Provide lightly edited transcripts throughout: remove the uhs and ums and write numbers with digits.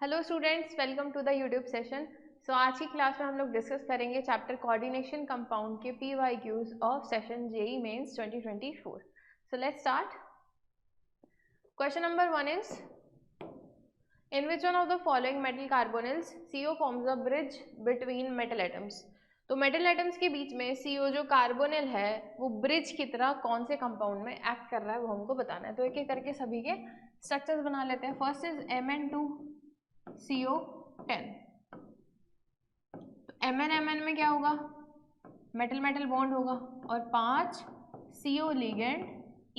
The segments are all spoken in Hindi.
Hello students, welcome to the YouTube session. So आज की क्लास में हम लोग डिस्कस करेंगे चैप्टर कोऑर्डिनेशन कंपाउंड के PYQs of session JEE Mains 2024। So let's start. Question number 1 is in which one of the following metal carbonyls CO forms a bridge between metal atoms. तो मेटल एटम्स के बीच में CO जो कार्बोनिल है वो ब्रिज की तरह कौन से कंपाउंड में एक्ट कर रहा है वो हमको बताना है। तो एक एक करके सभी के स्ट्रक्चर्स बना लेते हैं। First is Mn2CO10। तो Mn में क्या होगा, मेटल मेटल बॉन्ड होगा और 5 CO ligand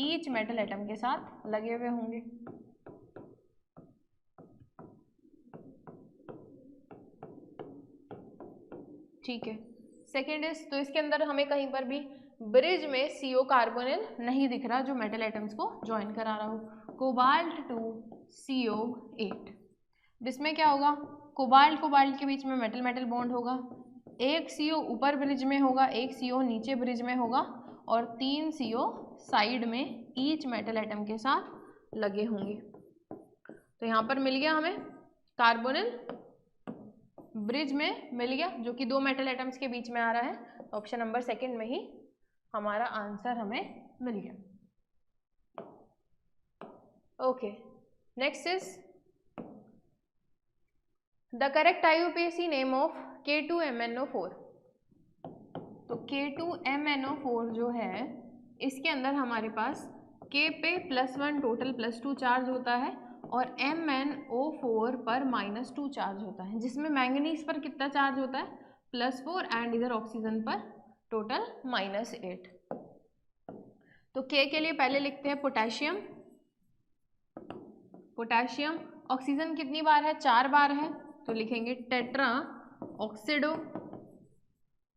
each metal atom के साथ लगे हुए होंगे। ठीक है। सेकेंड इज, तो इसके अंदर हमें कहीं पर भी ब्रिज में CO कार्बोनिल नहीं दिख रहा जो मेटल एटम्स को ज्वाइन करा रहा हो। कोबाल्ट 2 CO8, जिसमें क्या होगा, कोबाल्ट कोबाल्ट के बीच में मेटल मेटल बॉन्ड होगा। एक CO ऊपर ब्रिज में होगा, एक CO नीचे ब्रिज में होगा और 3 CO साइड में ईच मेटल एटम के साथ लगे होंगे। तो यहाँ पर मिल गया हमें कार्बोनिल ब्रिज में मिल गया जो कि 2 मेटल एटम्स के बीच में आ रहा है। ऑप्शन नंबर सेकंड में ही हमारा आंसर हमें मिल गया। Okay, next is the correct IUPAC name of K2MnO4। तो K2MnO4 जो है इसके अंदर हमारे पास K पे +1 टोटल +2 चार्ज होता है और MnO4 पर -2 चार्ज होता है, जिसमें मैंगनीज पर कितना चार्ज होता है +4 एंड इधर ऑक्सीजन पर टोटल -8। तो K के लिए पहले लिखते हैं पोटेशियम। पोटेशियम ऑक्सीजन कितनी बार है, 4 बार है, तो लिखेंगे tetra oxido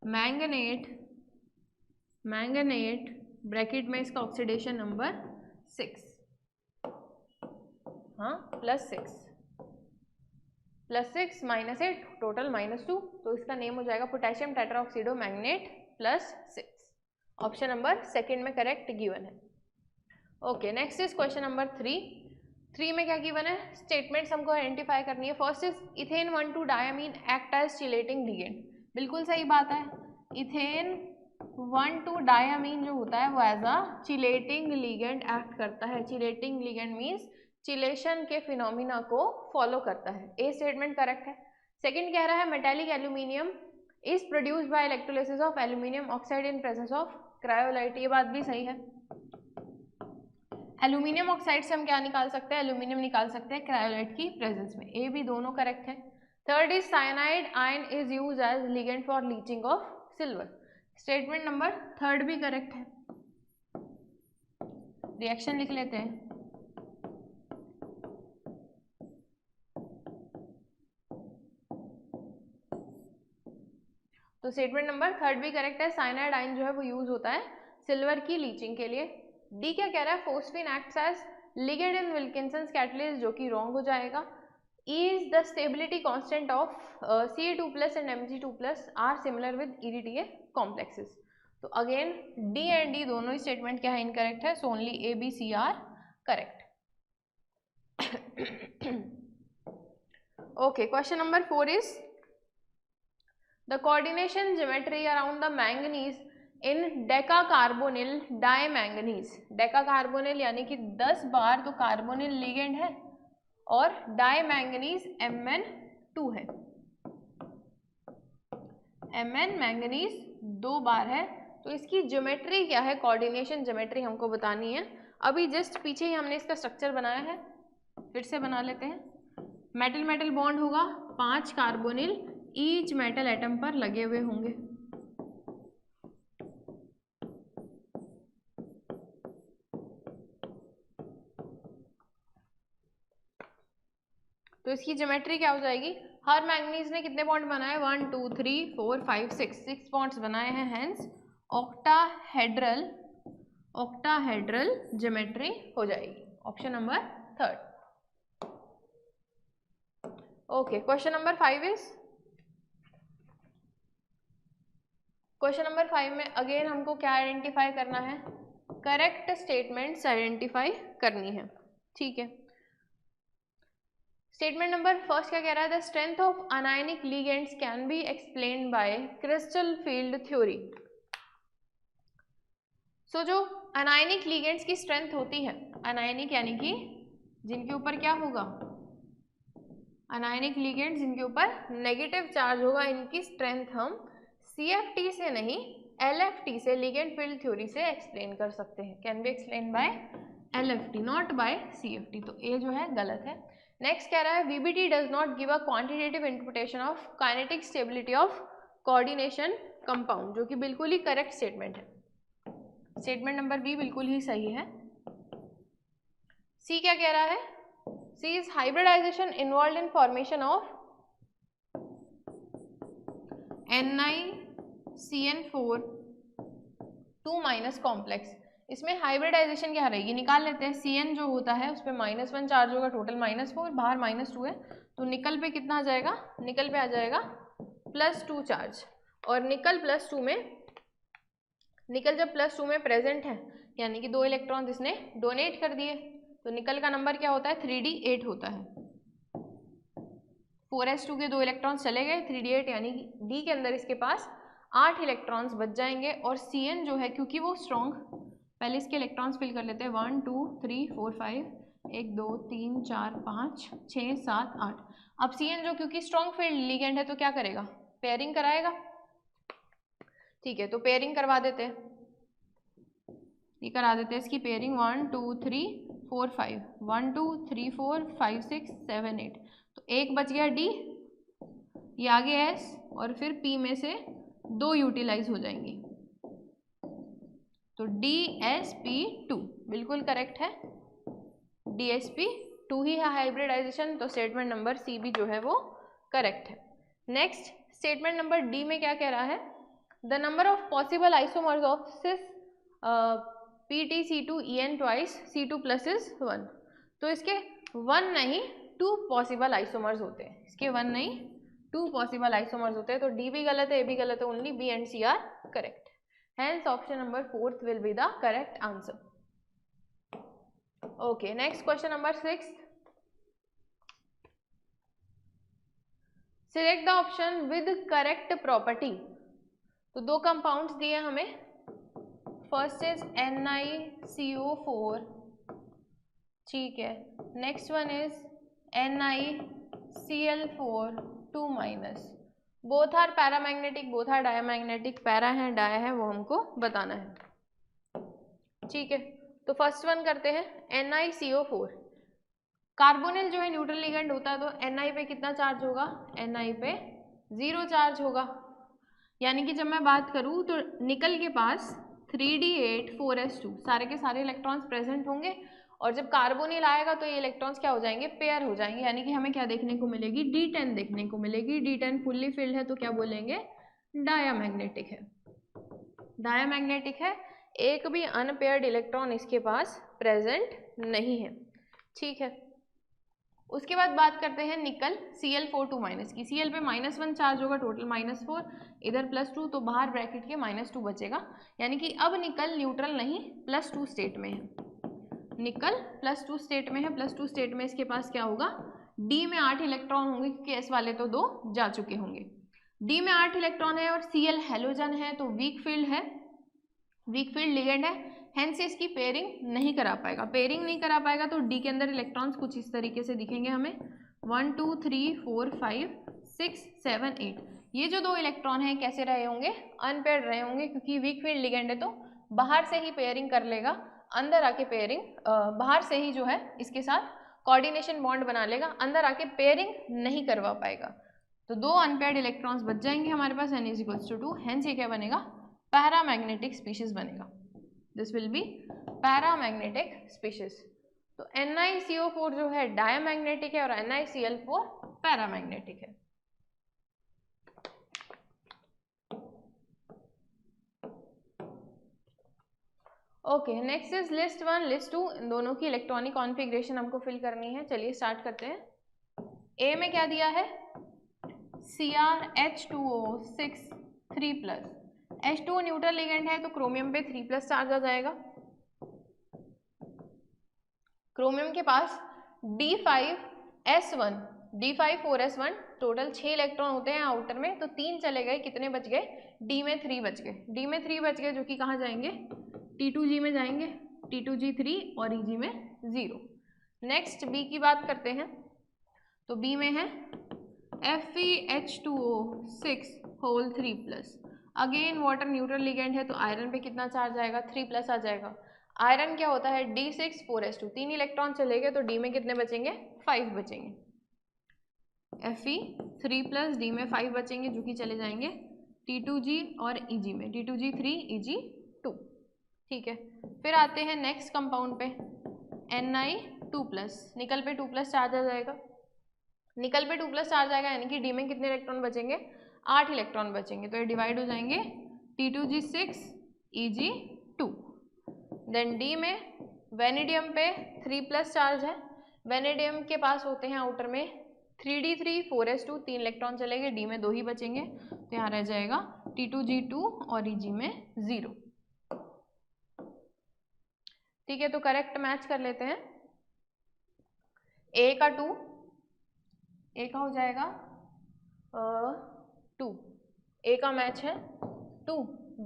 manganate, manganate bracket में इसका ऑक्सीडेशन नंबर 6, हाँ +6 -8 टोटल -2, तो इसका नेम हो जाएगा potassium tetra oxido manganate +6। Option number second में करेक्ट गिवन है। Okay, next is question number 3 में क्या गिवन है, स्टेटमेंट्स हमको आइडेंटिफाई करनी है। First is ethane 1,2 diamine act as chelating ligand. बिल्कुल सही बात है, इथेन 1,2 डायमीन जो होता है वो as a chelating ligand act करता है। चिलेटिंग लिगेंड मीन्स चिलेशन के फिनोमिना को फॉलो करता है। ए स्टेटमेंट करेक्ट है। सेकंड कह रहा है metallic aluminium is produced by electrolysis of aluminium oxide in presence of cryolite. ये बात भी सही है। एल्यूमिनियम ऑक्साइड से हम क्या निकाल सकते हैं, एल्यूमिनियम निकाल सकते हैं क्रायोलाइट की प्रेजेंस में। ए भी दोनों करेक्ट है। Third is cyanide ion is used as ligand for leaching of silver. Statement number third भी करेक्ट है। रिएक्शन लिख लेते हैं। तो स्टेटमेंट नंबर थर्ड भी करेक्ट है, साइनाइड आयन जो है वो यूज होता है सिल्वर की लीचिंग के लिए। डी क्या कह रहा है, phosphine acts as ligand in Wilkinson's catalyst, जो कि रॉन्ग हो जाएगा। Is the stability constant of Ca2+ and Mg2+ are similar with EDTA complexes. तो अगेन डी एंड डी दोनों ही स्टेटमेंट क्या है, इनकरेक्ट है। So only A, B, C are correct. Okay, question number 4 is the coordination geometry around the manganese in decacarbonyl dimanganese। decacarbonyl यानी कि 10 बार तो कार्बोनिल लिगेंड है और डायमैंगनीज Mn2 है। Mn मैंगनीज 2 बार है, तो इसकी ज्योमेट्री क्या है, कोऑर्डिनेशन ज्योमेट्री हमको बतानी है। अभी जस्ट पीछे ही हमने इसका स्ट्रक्चर बनाया है, फिर से बना लेते हैं। मेटल मेटल बॉन्ड होगा, 5 कार्बोनिल ईच मेटल एटम पर लगे हुए होंगे। तो इसकी ज्योमेट्री क्या हो जाएगी, हर मैंगनीज ने कितने बॉन्ड बनाए, 1 2 3 4 5 6 बॉन्ड्स बनाए हैं, हेंस ऑक्टाहेड्रल ज्योमेट्री हो जाएगी। Option number third. Okay, question number 5 is, question number 5 में अगेन हमको क्या आइडेंटिफाई करना है, करेक्ट स्टेटमेंट्स आइडेंटिफाई करनी है। ठीक है, स्टेटमेंट नंबर फर्स्ट क्या कह रहा है, the strength of anionic ligands can be explained by crystal field theory. So जो अनायनिक लिगेंड्स की स्ट्रेंथ होती है, अनायनिक यानी कि जिनके ऊपर क्या होगा, अनायनिक लिगेंड जिनके ऊपर नेगेटिव चार्ज होगा, इनकी स्ट्रेंथ हम CFT से नहीं LFT से, लिगेंड फील्ड थ्योरी से एक्सप्लेन कर सकते हैं। Can be explain by LFT not by CFT। तो ये जो है गलत है। नेक्स्ट कह रहा है VBT does not give a quantitative interpretation of kinetic stability of coordination compound, जो कि बिल्कुल ही करेक्ट स्टेटमेंट है। स्टेटमेंट नंबर बी बिल्कुल ही सही है। सी क्या कह रहा है, C is hybridization involve in formation of NiCN4 2- complex. इसमें हाइब्रिडाइजेशन क्या रहेगी, निकाल लेते हैं। Cn जो होता है उस पर -1 चार्ज होगा, टोटल -4, बाहर -2 है, तो निकल पे कितना आ जाएगा, निकल पे आ जाएगा +2 चार्ज। और निकल +2 में, निकल जब +2 में प्रेजेंट है, यानी कि 2 इलेक्ट्रॉन इसने डोनेट कर दिए, तो निकल का नंबर क्या होता है, 3d8 होता है। 4s2 के 2 इलेक्ट्रॉन्स चले गए, 3d8 यानी D के अंदर इसके पास 8 इलेक्ट्रॉन्स बच जाएंगे। और Cn जो है, क्योंकि वो स्ट्रॉन्ग, पहले इसके इलेक्ट्रॉन्स फिल कर लेते हैं, 1 2 3 4 5 1 2 3 4 5 6 7 8। अब Cn जो क्योंकि स्ट्रॉन्ग फील्ड लिगेंड है तो क्या करेगा, पेयरिंग कराएगा। ठीक है, तो पेयरिंग करवा देते हैं, ये करा देते हैं इसकी पेयरिंग 1 2 3 4 5 1 2 3 4 5 6 7 8। तो एक बच गया D, ये आगे S, और फिर P में से 2 यूटिलाइज हो जाएंगी, तो DsP2 बिल्कुल करेक्ट है। DsP2 ही है हाइब्रिडाइजेशन, तो स्टेटमेंट नंबर सी भी जो है वो करेक्ट है। नेक्स्ट स्टेटमेंट नंबर डी में क्या कह रहा है, the number of possible isomers of cis PtC2En twice C2+ is 1। तो इसके 1 नहीं 2 पॉसिबल आइसोमर्स होते हैं, इसके 1 नहीं 2 पॉसिबल आइसोमर्स होते हैं। तो डी भी गलत है, ए भी गलत है, only B and C are correct. Hence option number 4th will be the correct answer. Okay, next question number 6. Select the option with correct property. तो 2 कंपाउंड्स दिए हमें, फर्स्ट इज NiCO4, ठीक है, next one is NiCl4 2-। Both are paramagnetic, both are diamagnetic, para है डाया है वो हमको बताना है। ठीक है, तो फर्स्ट वन करते हैं, NiCO4। कार्बोनिल जो है न्यूट्रल लिगेंड होता है, तो Ni पे कितना चार्ज होगा, Ni पे 0 चार्ज होगा। यानी कि जब मैं बात करूँ तो निकल के पास 3d8 4s2 सारे के सारे इलेक्ट्रॉन्स प्रेजेंट होंगे, और जब कार्बोनिल आएगा तो ये इलेक्ट्रॉन्स क्या हो जाएंगे, पेयर हो जाएंगे। यानी कि हमें क्या देखने को मिलेगी, D10 देखने को मिलेगी। D10 फुल्ली फिल्ड है तो क्या बोलेंगे, डायामैग्नेटिक है, डायामैग्नेटिक है, एक भी अनपेयर्ड इलेक्ट्रॉन इसके पास प्रेजेंट नहीं है। ठीक है, उसके बाद बात करते हैं निकल Cl4 2- की। Cl पे -1 चार्ज होगा, टोटल -4, इधर +2, तो बाहर ब्रैकेट के -2 बचेगा। यानी कि अब निकल न्यूट्रल नहीं +2 स्टेट में है, निकल +2 स्टेट में है। +2 स्टेट में इसके पास क्या होगा, D में 8 इलेक्ट्रॉन होंगे, क्योंकि S वाले तो 2 जा चुके होंगे। D में 8 इलेक्ट्रॉन है और Cl हेलोजन है, तो वीक फील्ड है, वीक फील्ड लिगेंड है, हेंस इसकी पेयरिंग नहीं करा पाएगा। पेयरिंग नहीं करा पाएगा तो डी के अंदर इलेक्ट्रॉन्स कुछ इस तरीके से दिखेंगे हमें, 1 2 3 4 5 6 7 8। ये जो 2 इलेक्ट्रॉन हैं कैसे रहे होंगे, अनपेयर्ड रहे होंगे, क्योंकि वीक फील्ड लिगेंड है तो बाहर से ही पेयरिंग कर लेगा, अंदर आके पेयरिंग बाहर से ही जो है इसके साथ कोऑर्डिनेशन बॉन्ड बना लेगा, अंदर आके पेयरिंग नहीं करवा पाएगा। तो 2 अनपेयर्ड इलेक्ट्रॉन्स बच जाएंगे हमारे पास, n = 2, हेंस ये क्या बनेगा, पैरामैग्नेटिक स्पीशीज बनेगा। This will be paramagnetic species. तो NiCO4 जो है डायामैग्नेटिक है और NiCl4 पैरामैग्नेटिक है। Okay, next is list 1 list 2। इन दोनों की इलेक्ट्रॉनिक कॉन्फ़िगरेशन हमको फिल करनी है। चलिए स्टार्ट करते हैं। ए में क्या दिया है, CrH2O6 3+। H2O न्यूट्रल लिगेंड है तो क्रोमियम पे 3+ चार्ज आ जाएगा। क्रोमियम के पास D5 S1 D5 4S1 total 6 electron होते हैं आउटर में, तो 3 चले गए, कितने बच गए? D में 3 बच गए, D में 3 बच गए जो कि कहाँ जाएंगे? T2G में जाएंगे, T2G3 और EG में 0। नेक्स्ट B की बात करते हैं, तो B में है FeH2O6 whole 3+। Again water neutral ligand है, तो आयरन पे कितना चार्ज आएगा? 3+ आ जाएगा। आयरन क्या होता है? D6 4S2, 3 इलेक्ट्रॉन चले गए, तो D में कितने बचेंगे? 5 बचेंगे। Fe3+ D में 5 बचेंगे जो कि चले जाएंगे T2G और EG में, T2G3 EG2। ठीक है, फिर आते हैं नेक्स्ट कंपाउंड पे Ni2+, निकल पे 2+ चार्ज आ जाएगा, निकल पे 2+ चार्ज आएगा, यानी कि D में कितने इलेक्ट्रॉन बचेंगे? 8 इलेक्ट्रॉन बचेंगे, तो ये डिवाइड हो जाएंगे T2G6 EG2। देन D में वेनेडियम पे 3+ चार्ज है, वेनेडियम के पास होते हैं आउटर में 3D3 4S2, 3 इलेक्ट्रॉन चलेंगे, D में 2 ही बचेंगे, तो यहाँ रह जाएगा T2G2 और EG में 0। ठीक है, तो करेक्ट मैच कर लेते हैं। A का 2, A का हो जाएगा 2, A का मैच है 2,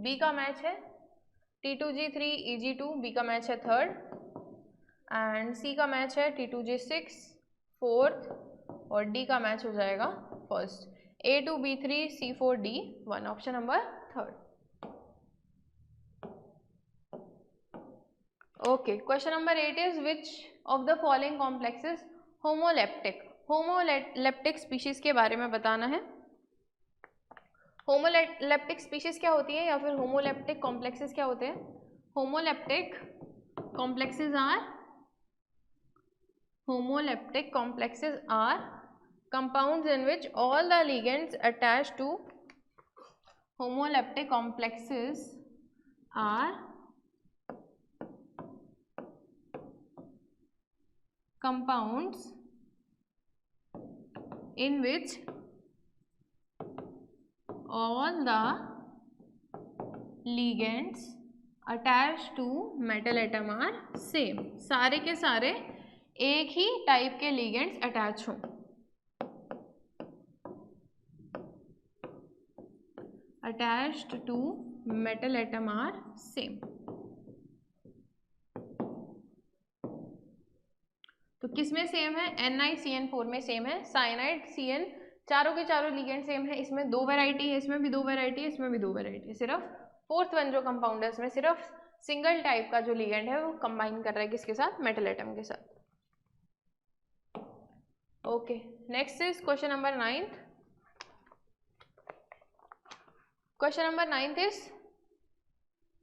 B का मैच है T2G3 EG2, B का मैच है 3rd, एंड C का मैच है T2G6 4th, और D का मैच हो जाएगा 1st। A2 B3 C4 D1, option number 3rd। Okay, question number 8 is which of the following complexes homoleptic? Homoleptic species के बारे में बताना है। होमोलेप्टिक स्पीशीज क्या होती है, या फिर होमोलेप्टिक कॉम्प्लेक्सेस क्या होते हैं? Homoleptic complexes are compounds in which all the ligands attached to homoleptic complexes are compounds in which all the ligands attached to metal atom are same। सारे के सारे एक ही टाइप के ligands अटैच हों, attached to metal atom are same। तो किसमें सेम है? NiCN4 में सेम है, साइनाइड CN, चारों के चारों लिगेंड सेम है। इसमें 2 वैरायटी है, इसमें भी 2 वैरायटी है, इसमें भी 2 वैरायटी है। सिर्फ 4th वन जो कंपाउंड है उसमें सिर्फ सिंगल टाइप का जो लिगेंड है वो कंबाइन कर रहा है किसके साथ? मेटल एटम के साथ। Okay, next is question number 9। Question number 9 is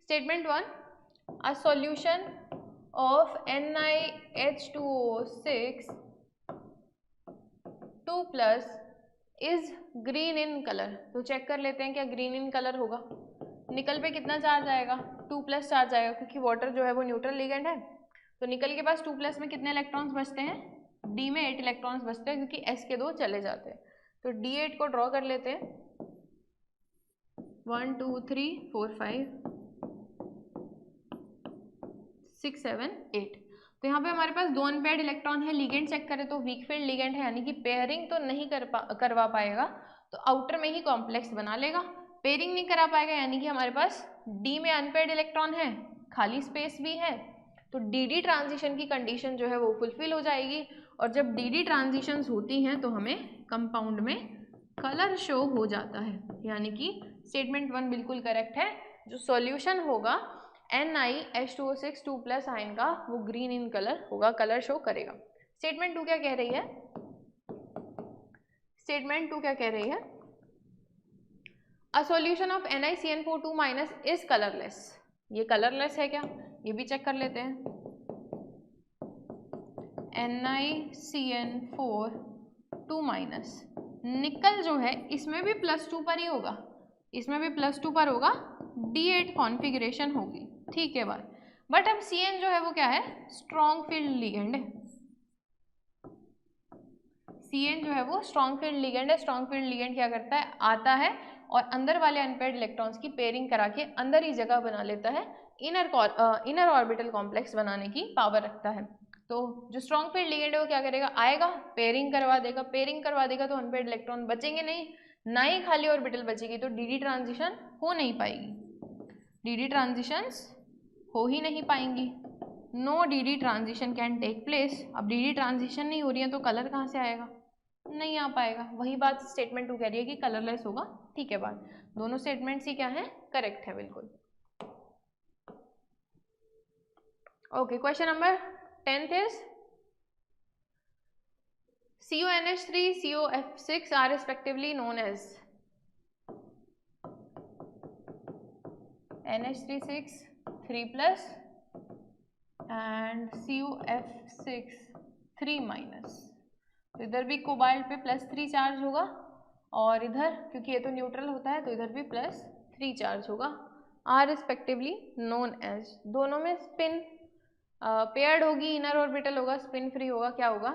statement 1. A solution of NiH2O6 2+ is green in color। तो चेक कर लेते हैं क्या ग्रीन इन कलर होगा। निकल पे कितना चार्ज आएगा? 2+ चार्ज आएगा, क्योंकि वाटर जो है वो न्यूट्रल लिगेंड है। तो निकल के पास 2+ में कितने इलेक्ट्रॉन्स बचते हैं? D में 8 इलेक्ट्रॉन्स बचते हैं, क्योंकि S के 2 चले जाते हैं। तो D8 को ड्रॉ कर लेते हैं। 1 2 3 4 5 6 7 8। तो यहाँ पे हमारे पास 2 अनपेयर्ड इलेक्ट्रॉन है। लिगेंड चेक करें तो वीक फील्ड लिगेंड है, यानी कि पेयरिंग तो नहीं करवा पाएगा, तो आउटर में ही कॉम्प्लेक्स बना लेगा। पेयरिंग नहीं करा पाएगा, यानी कि हमारे पास D में अनपेयर्ड इलेक्ट्रॉन है, खाली स्पेस भी है, तो DD ट्रांजिशन की कंडीशन जो है वो फुलफिल हो जाएगी। और जब DD ट्रांजिशंस होती हैं तो हमें कंपाउंड में कलर शो हो जाता है, यानी कि स्टेटमेंट 1 बिल्कुल करेक्ट है। जो सॉल्यूशन होगा NiH2O6 2+ आयन का वो ग्रीन इन कलर होगा, कलर शो करेगा। स्टेटमेंट 2 क्या कह रही है? स्टेटमेंट 2 क्या कह रही है? A solution of NiCN4 2- is colourless. ये कलरलेस है क्या? ये भी चेक कर लेते हैं। NiCN4 2-, निकल जो है इसमें भी +2 पर ही होगा, इसमें भी +2 पर होगा, D8 कॉन्फ़िगरेशन होगी। ठीक है बात, बट अब CN जो है वो क्या है? स्ट्रॉन्ग फील्ड लिगेंड है। CN जो है वो स्ट्रॉन्ग फील्ड लिगेंड है। स्ट्रॉन्ग फील्ड लिगेंड क्या करता है? आता है और अंदर वाले अनपेयर्ड इलेक्ट्रॉन्स की पेयरिंग करा के अंदर ही जगह बना लेता है, इनर ऑर्बिटल कॉम्प्लेक्स बनाने की पावर रखता है। तो जो स्ट्रॉन्ग फील्ड लिगेंड है वो क्या करेगा, आएगा पेयरिंग करवा देगा, पेयरिंग करवा देगा तो अनपेयर्ड इलेक्ट्रॉन बचेंगे नहीं, ना ही खाली ऑर्बिटल बचेगी, तो डी डी ट्रांजिशन हो नहीं पाएगी, डी डी ट्रांजिशंस हो ही नहीं पाएंगी, no D D transition can take place. अब डी डी ट्रांजिशन नहीं हो रही है तो कलर कहाँ से आएगा, नहीं आ पाएगा। वही बात स्टेटमेंट 2 कह रही है कि कलरलेस होगा। ठीक है, बात दोनों स्टेटमेंट्स ही क्या है, करेक्ट है बिल्कुल। Okay, question number 10th is CuNH3, CuF6 are respectively known as NH3 6 3+ and CuF6 3-। तो इधर भी कोबाल्ट पे +3 चार्ज होगा और इधर क्योंकि ये तो न्यूट्रल होता है तो इधर भी +3 चार्ज होगा। आर रिस्पेक्टिवली नोन एज, दोनों में स्पिन पेयर्ड होगी, इनर ऑर्बिटल होगा, स्पिन फ्री होगा, क्या होगा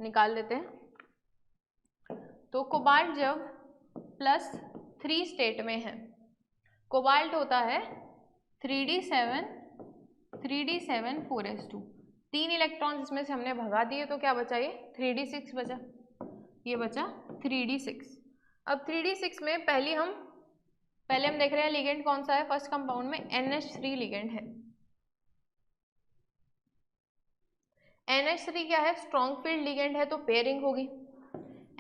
निकाल लेते हैं। तो कोबाल्ट जब +3 स्टेट में है, कोबाल्ट होता है 3d7 4s2, 3 इलेक्ट्रॉन्स इसमें से हमने भगा दिए तो क्या बचा, ये 3d6 बचा, ये बचा 3d6। अब 3d6 में पहले हम देख रहे हैं लिगेंड कौन सा है, फर्स्ट कंपाउंड में NH3 लिगेंड है। NH3 क्या है, स्ट्रॉन्ग फील्ड लिगेंड है तो पेयरिंग होगी।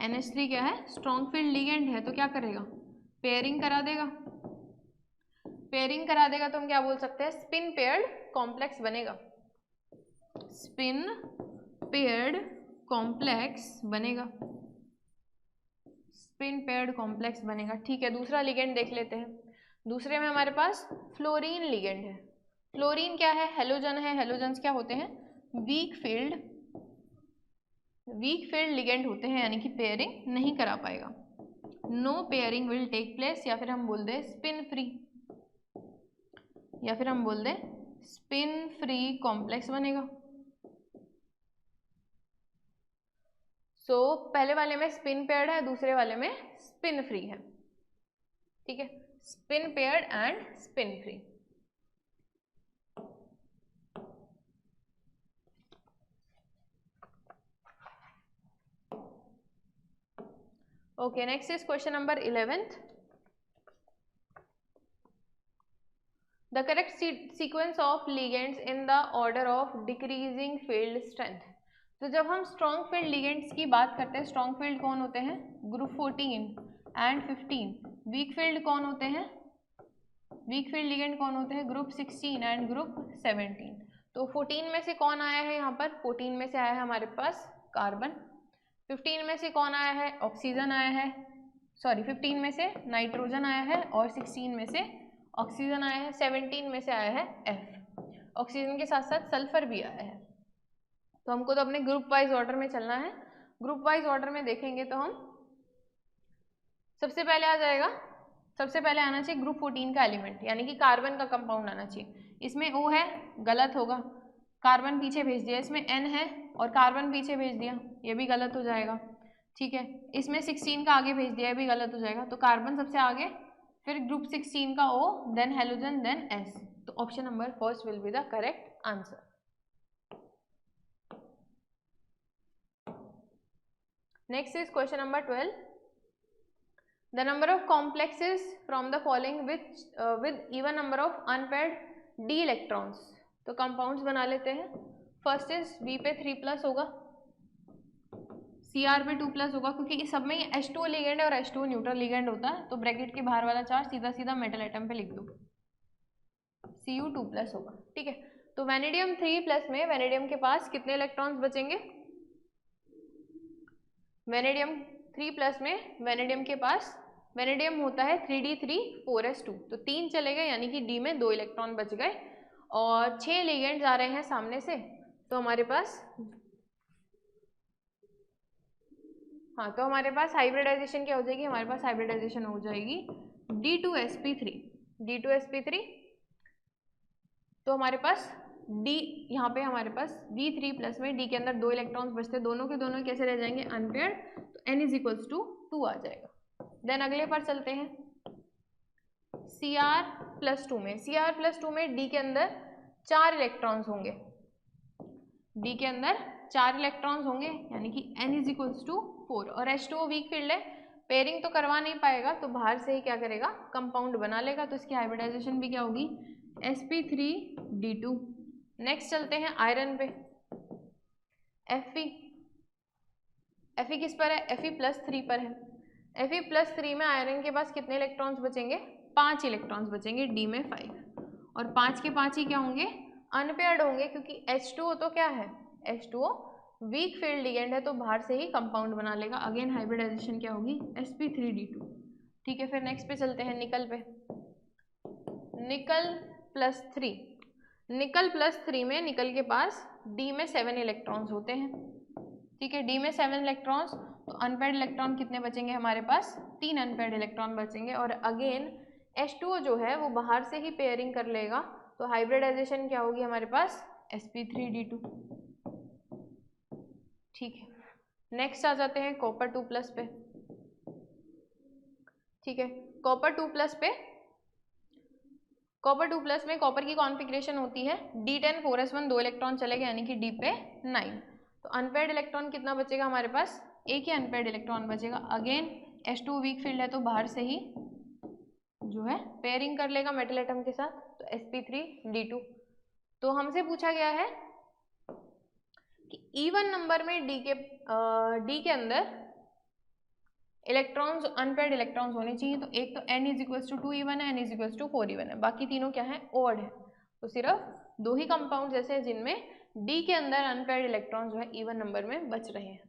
NH3 क्या है, स्ट्रॉन्ग फील्ड लिगेंड है तो क्या करेगा, पेयरिंग करा देगा। पेयरिंग करा देगा तो हम क्या बोल सकते हैं, स्पिन पेयर्ड कॉम्प्लेक्स बनेगा, स्पिन पेयर्ड कॉम्प्लेक्स बनेगा, स्पिन पेयर्ड कॉम्प्लेक्स बनेगा। ठीक है, दूसरा लिगेंड देख लेते हैं। दूसरे में हमारे पास फ्लोरीन लिगेंड है। फ्लोरीन क्या है, हेलोजन है। हेलोजन्स क्या होते हैं, वीक फील्ड लिगेंड होते हैं, यानी कि पेयरिंग नहीं करा पाएगा, no pairing will take place, या फिर हम बोल दें स्पिन फ्री, या फिर हम बोल दें स्पिन फ्री कॉम्प्लेक्स बनेगा। सो पहले वाले में स्पिन पेयर्ड है, दूसरे वाले में स्पिन फ्री है। ठीक है, spin paired and spin free. Okay, next is question number 11th. The correct sequence of ligands in the order of decreasing field strength. तो जब हम strong field ligands की बात करते हैं, strong field कौन होते हैं, group 14 and 15. weak field कौन होते हैं, weak field ligand कौन होते हैं, group 16 and group 17. तो 14 में से कौन आया है यहाँ पर, 14 में से आया है हमारे पास कार्बन, 15 में से कौन आया है, ऑक्सीजन आया है, सॉरी 15 में से नाइट्रोजन आया है और 16 में से ऑक्सीजन आया है, 17 में से आया है F, ऑक्सीजन के साथ साथ सल्फर भी आया है। तो हमको तो अपने ग्रुप वाइज ऑर्डर में चलना है। ग्रुप वाइज ऑर्डर में देखेंगे तो हम सबसे पहले आ जाएगा, सबसे पहले आना चाहिए ग्रुप 14 का एलिमेंट, यानी कि कार्बन का कंपाउंड आना चाहिए। इसमें O है, गलत होगा, कार्बन पीछे भेज दिया। इसमें N है और कार्बन पीछे भेज दिया, ये भी गलत हो जाएगा। ठीक है, इसमें 16 का आगे भेज दिया, ये भी गलत हो जाएगा। तो कार्बन सबसे आगे, फिर ग्रुप 16 का O, then halogen, then S। तो option number first will be the correct answer. Next is question number 12. The number of complexes from the following with even number of unpaired d electrons. तो कंपाउंड्स बना लेते हैं। फर्स्ट इज V पे 3+ होगा, Cr पे 2+ होगा, क्योंकि इस सब में H2O लिगेंड है और H2O न्यूट्रल लिगेंड होता है, तो ब्रैकेट के बाहर वाला चार्ज सीधा सीधा मेटल एटम पे लिख दो, Cu 2+ होगा। ठीक है, तो वेनेडियम 3+ में वेनेडियम के पास कितने इलेक्ट्रॉन्स बचेंगे, वेनेडियम 3+ में वेनेडियम के पास, वेनेडियम होता है 3d3 4s2, तो 3 चले गए, यानी कि D में 2 इलेक्ट्रॉन बच गए और 6 लिगेंड्स आ रहे हैं सामने से। तो हमारे पास, हाँ, तो हमारे पास हाइब्रिडाइजेशन क्या हो जाएगी, हमारे पास हाइब्रिडाइजेशन हो जाएगी D2sp3, D2sp3। तो हमारे पास D, यहाँ पे हमारे पास V3+ में D के अंदर 2 इलेक्ट्रॉन्स बचते, दोनों के दोनों कैसे रह जाएंगे, अनपेयर्ड, तो N = 2 आ जाएगा। देन अगले पर चलते हैं, Cr+2 में, Cr+2 में D के अंदर 4 इलेक्ट्रॉन्स होंगे, डी के अंदर 4 इलेक्ट्रॉन्स होंगे यानी कि n इज इक्वल्स टू 4 और H2O वीक फील्ड है, पेयरिंग तो करवा नहीं पाएगा तो बाहर से ही क्या करेगा, कंपाउंड बना लेगा, तो इसकी हाइब्रिडाइजेशन भी क्या होगी, sp3d2। नेक्स्ट चलते हैं आयरन पे, Fe किस पर है, Fe+3 पर है। Fe+3 में आयरन के पास कितने इलेक्ट्रॉन्स बचेंगे, 5 इलेक्ट्रॉन्स बचेंगे, डी में 5 और 5 के 5 ही क्या होंगे, अनपेयर्ड होंगे क्योंकि H2O तो क्या है, H2O वीक फील्ड लिगेंड है तो बाहर से ही कंपाउंड बना लेगा। अगेन हाइब्रिडाइजेशन क्या होगी, sp3d2। ठीक है, फिर नेक्स्ट पे चलते हैं निकल पे, निकल+3। निकल+3 में निकल के पास डी में 7 इलेक्ट्रॉन्स होते हैं। ठीक है, डी में 7 इलेक्ट्रॉन्स, तो अनपेयर्ड इलेक्ट्रॉन कितने बचेंगे हमारे पास, 3 अनपेयर्ड इलेक्ट्रॉन बचेंगे और अगेन H2O जो है वो बाहर से ही पेयरिंग कर लेगा, तो हाइब्रिडाइजेशन क्या होगी हमारे पास, sp3d2। ठीक है, नेक्स्ट आ जाते हैं कॉपर 2+ पे। ठीक है, कॉपर 2+ पे, कॉपर 2+ में कॉपर की कॉन्फ़िगरेशन होती है D10 4s1, 2 इलेक्ट्रॉन चले गए यानी कि डी पे 9, तो अनपेयर्ड इलेक्ट्रॉन कितना बचेगा हमारे पास, एक ही अनपेयर्ड इलेक्ट्रॉन बचेगा। अगेन H2O वीक फील्ड है तो बाहर से ही जो है पेयरिंग कर लेगा मेटल एटम के साथ, तो sp3d2। तो हमसे पूछा गया है कि इवन नंबर में डी के अंदर इलेक्ट्रॉन्स, अनपेयर्ड इलेक्ट्रॉन्स होने चाहिए, तो एक तो n is equals to 2 even है, n is equals to 4 even है, बाकी तीनों क्या है, ओड है, तो सिर्फ 2 ही कंपाउंड ऐसे हैं जिनमें डी के अंदर अनपेयर्ड इलेक्ट्रॉन जो है इवन नंबर में बच रहे हैं।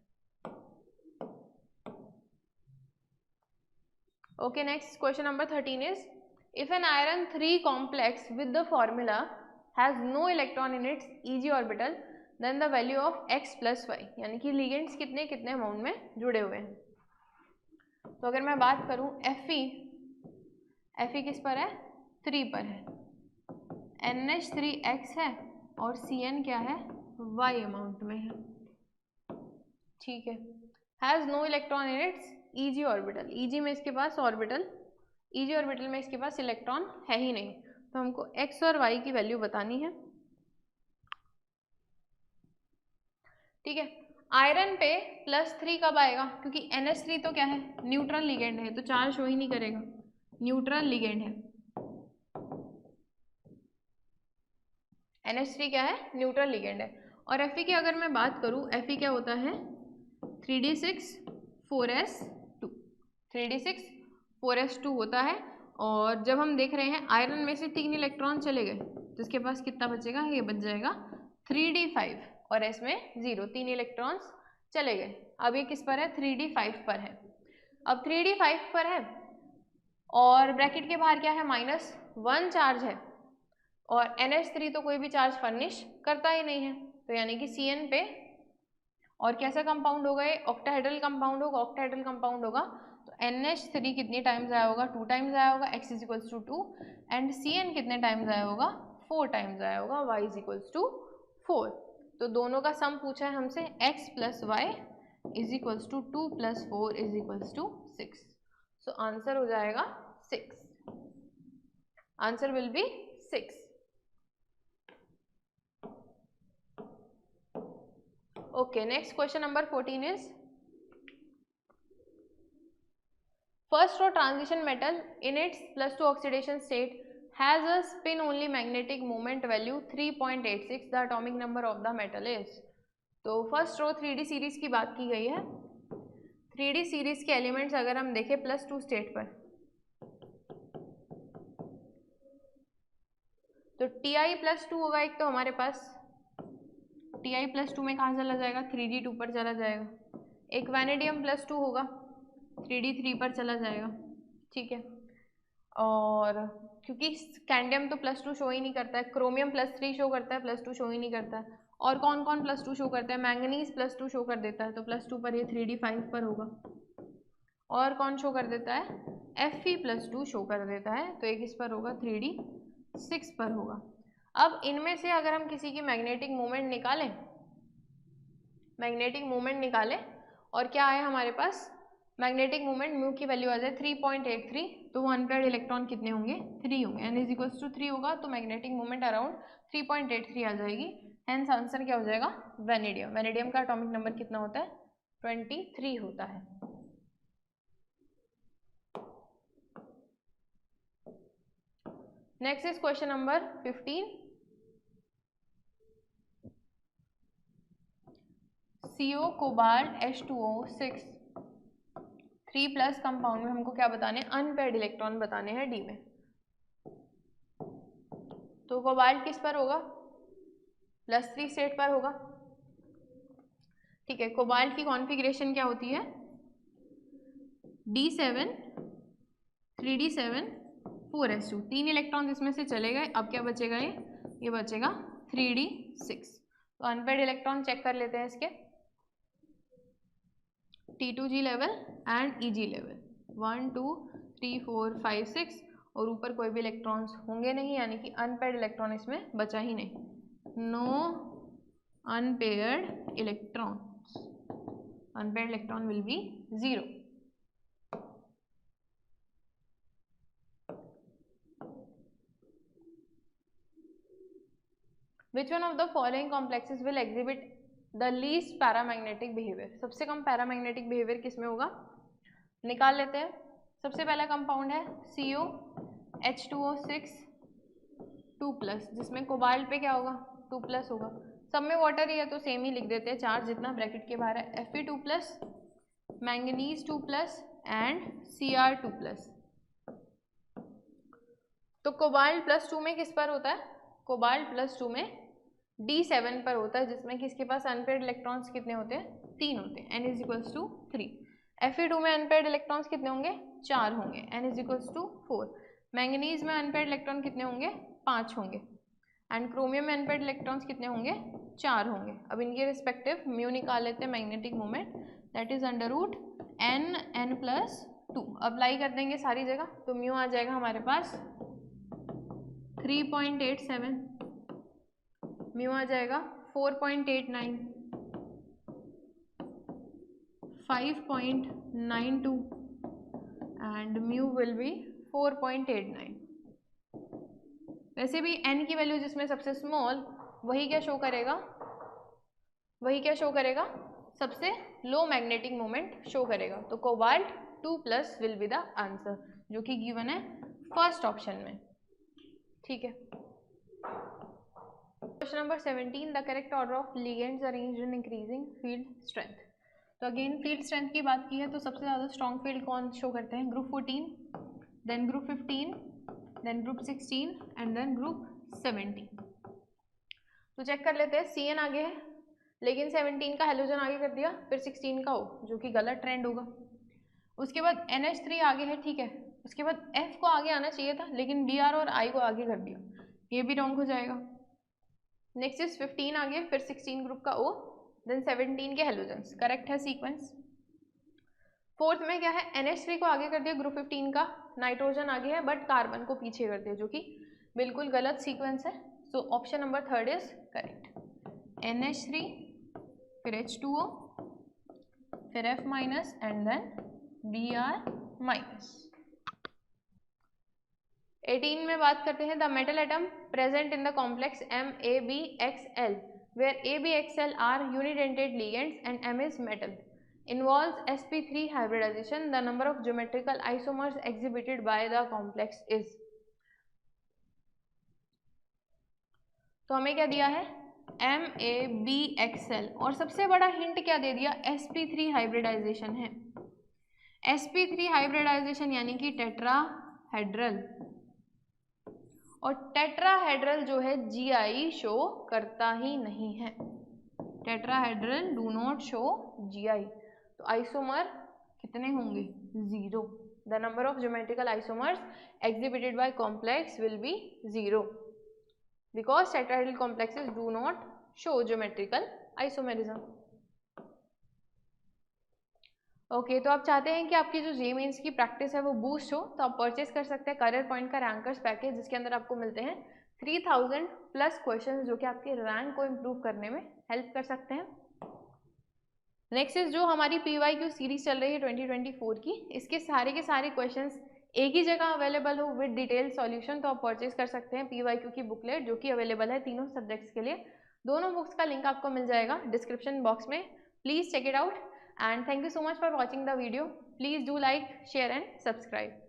Okay, next question number 13 is if an iron 3 complex with the formula has no electron in its EG orbital then the value of x+y, यानी कि लिगेंड्स कितने कितने अमाउंट में जुड़े हुए हैं। तो अगर मैं बात करूं Fe किस पर है, 3 पर है, NH3x है और Cn क्या है, y अमाउंट में है। ठीक है, has no electron in its EG orbital, EG में इसके पास ऑर्बिटल, ईजी ऑर्बिटल में इसके पास इलेक्ट्रॉन है ही नहीं, तो हमको x और y की वैल्यू बतानी है। ठीक है, आयरन पे +3 कब आएगा, क्योंकि NH3 तो क्या है, न्यूट्रल लिगेंड है, तो चार्ज शो ही नहीं करेगा, न्यूट्रल लिगेंड है। NH3 क्या है, न्यूट्रल लिगेंड है। और Fe की अगर मैं बात करूं, Fe क्या होता है, 3d6 4s2, 3d6 4s2 होता है। और जब हम देख रहे हैं आयरन में से 3 इलेक्ट्रॉन चले गए तो इसके पास कितना बचेगा, ये बच जाएगा 3d5 और इसमें 0, 3 इलेक्ट्रॉन्स चले गए। अब ये किस पर है, 3d5 पर है। अब 3d5 पर है और ब्रैकेट के बाहर क्या है, -1 चार्ज है और NH3 तो कोई भी चार्ज फर्निश करता ही नहीं है, तो यानी कि Cn पे, और कैसा कंपाउंड होगा ये, ऑक्टाहेड्रल कंपाउंड होगा, ऑक्टाहेड्रल कंपाउंड होगा तो NH3 कितनी टाइम्स आया होगा, 2 टाइम्स आया होगा, x is equals to 2 and Cn कितने टाइम्स आया होगा, 4 टाइम्स आया होगा, y इज इक्वल्स टू 4। तो दोनों का सम पूछा है हमसे, x plus y is equals to 2 + 4 is equals to 6, so answer हो जाएगा 6, answer will be 6। Okay, next question number 14 is first row transition metal in its +2 oxidation state has a spin only magnetic moment value 3.86, the atomic number of the metal is। तो फर्स्ट रो 3D सीरीज की बात की गई है। 3D सीरीज के एलिमेंट्स अगर हम देखें +2 स्टेट पर, तो Ti+2 होगा एक, तो हमारे पास Ti+2 में कहाँ चला जाएगा, 3D2 पर चला जाएगा। एक वैनेडियम +2 होगा, 3D3 पर चला जाएगा। ठीक है, और क्योंकि कैंडियम तो +2 शो ही नहीं करता है, क्रोमियम +3 शो करता है, +2 शो ही नहीं करता है। और कौन कौन +2 शो करता है, मैंगनीज +2 शो कर देता है, तो +2 पर ये 3D5 पर होगा। और कौन शो कर देता है, Fe+2 शो कर देता है, तो एक इस पर होगा, 3D6 पर होगा। अब इनमें से अगर हम किसी की मैग्नेटिक मोमेंट निकालें, मैग्नेटिक मोमेंट निकालें और क्या आए हमारे पास, मैग्नेटिक मोमेंट म्यू की वैल्यू आ जाए 3.83, तो वो अनपेयर्ड इलेक्ट्रॉन कितने होंगे, 3 होंगे, n इज इक्वल्स टू 3 होगा, तो मैग्नेटिक मोमेंट अराउंड 3.83 आ जाएगी। हेंस आंसर क्या हो जाएगा, वेनेडियम। वेनेडियम का एटॉमिक नंबर कितना होता है, 23 होता है। Next is question number 15। CO cobalt H2O6 3+ compound में हमको क्या बताने हैं, अनपेयर्ड इलेक्ट्रॉन बताने हैं डी में। तो कोबाल्ट किस पर होगा, +3 स्टेट पर होगा। ठीक है, कोबाल्ट की कॉन्फ़िगरेशन क्या होती है, D7 3D7 4s2, 3 इलेक्ट्रॉन इसमें से चले गए। अब क्या बचेगा, ये बचेगा 3D6। तो अनपेयर्ड इलेक्ट्रॉन चेक कर लेते हैं इसके, T2G level and EG level 1 2 3 4 5 6, और ऊपर कोई भी इलेक्ट्रॉन्स होंगे नहीं, यानी कि अनपेयर्ड इलेक्ट्रॉन इसमें बचा ही नहीं। No unpaired electrons, unpaired electron will be 0। Which one of the following complexes will exhibit the least paramagnetic behavior? सबसे कम पैरामैग्नेटिक बिहेवियर किस में होगा, निकाल लेते हैं। सबसे पहला कंपाउंड है CO H2O6 2+, जिसमें कोबाल्ट पे क्या होगा, 2+ होगा। सब में वाटर ही है तो सेम ही लिख देते हैं, चार्ज जितना ब्रैकेट के बाहर है। Fe2+, manganese 2+ and Cr2+। तो कोबाल्ट +2 में किस पर होता है, कोबाल्ट +2 में D7 पर होता है, जिसमें किसके पास अनपेयर्ड इलेक्ट्रॉन्स कितने होते हैं, 3 होते हैं, n = 3। Fe2 में अनपेयर्ड इलेक्ट्रॉन्स कितने होंगे, 4 होंगे, n = 4। मैंगनीज में अनपेयर्ड इलेक्ट्रॉन कितने होंगे, 5 होंगे। एंड क्रोमियम में अनपेयर्ड इलेक्ट्रॉन्स कितने होंगे, 4 होंगे। अब इनके रिस्पेक्टिव म्यू निकाल लेते हैं, magnetic moment, that is √n+2 apply कर देंगे सारी जगह, तो म्यू आ जाएगा हमारे पास 3.87, म्यू आ जाएगा 4.89, 5.92 एंड म्यू विल बी 4.89। वैसे भी n की वैल्यू जिसमें सबसे स्मॉल, वही क्या शो करेगा, वही क्या शो करेगा, सबसे लो मैग्नेटिक मोमेंट शो करेगा। तो cobalt 2+ will be the answer, जो कि गिवन है फर्स्ट ऑप्शन में। ठीक है, question number 17, the correct order of ligands arranged in increasing field strength. तो अगेन फील्ड स्ट्रेंथ की बात की है तो सबसे ज़्यादा स्ट्रॉन्ग फील्ड कौन शो करते हैं, group 14, then group 15, then group 16 and then group 17। तो चेक कर लेते हैं, CN आगे है लेकिन 17 का हेलोजन आगे कर दिया, फिर 16 का O, जो कि गलत ट्रेंड होगा। उसके बाद NH3 आगे है, ठीक है। उसके बाद F को आगे आना चाहिए था लेकिन Br और I को आगे कर दिया, ये भी रॉन्ग हो जाएगा। नेक्स्ट इज 15 आगे, फिर 16 ग्रुप का O, देन 17 के हेलोजन्स, करेक्ट है सीक्वेंस। फोर्थ में क्या है, NH3 को आगे कर दिया, ग्रुप 15 का नाइट्रोजन आगे है बट कार्बन को पीछे कर दिया, जो कि बिल्कुल गलत सीक्वेंस है। So option number 3 is correct, NH3 फिर H2O फिर F- एंड देन Br-। 18 में बात करते हैं, the metal atom present in the complex MABXL where ABXL are unidentate ligands and M is metal involves sp3 hybridization, the number of geometrical isomers exhibited by the complex is। तो हमें क्या दिया है, MABXL, और सबसे बड़ा हिंट क्या दे दिया, sp3 हाइब्रिडाइजेशन है। sp3 हाइब्रिडाइजेशन यानी कि टेट्राहेड्रल, और टेट्राहेड्रल जो है GI शो करता ही नहीं है, tetrahedral do not show GI। तो आइसोमर कितने होंगे, 0। The number of geometrical isomers exhibited by complex will be 0 because tetrahedral complexes do not show geometrical isomerism। Okay, तो आप चाहते हैं कि आपकी जो जे मेंस की प्रैक्टिस है वो बूस्ट हो, तो आप परचेस कर सकते हैं करियर पॉइंट का रैंकर्स पैकेज, जिसके अंदर आपको मिलते हैं 3000+ क्वेश्चंस, जो कि आपके रैंक को इम्प्रूव करने में हेल्प कर सकते हैं। नेक्स्ट इज जो हमारी PYQ सीरीज चल रही है 2024 की, इसके सारे के सारे क्वेश्चंस एक ही जगह अवेलेबल हो विद डिटेल सॉल्यूशन, तो आप परचेज कर सकते हैं PYQ की बुकलेट, जो कि अवेलेबल है तीनों सब्जेक्ट्स के लिए। दोनों बुक्स का लिंक आपको मिल जाएगा डिस्क्रिप्शन बॉक्स में. Please check it out and thank you so much for watching the video. Please do like, share and subscribe.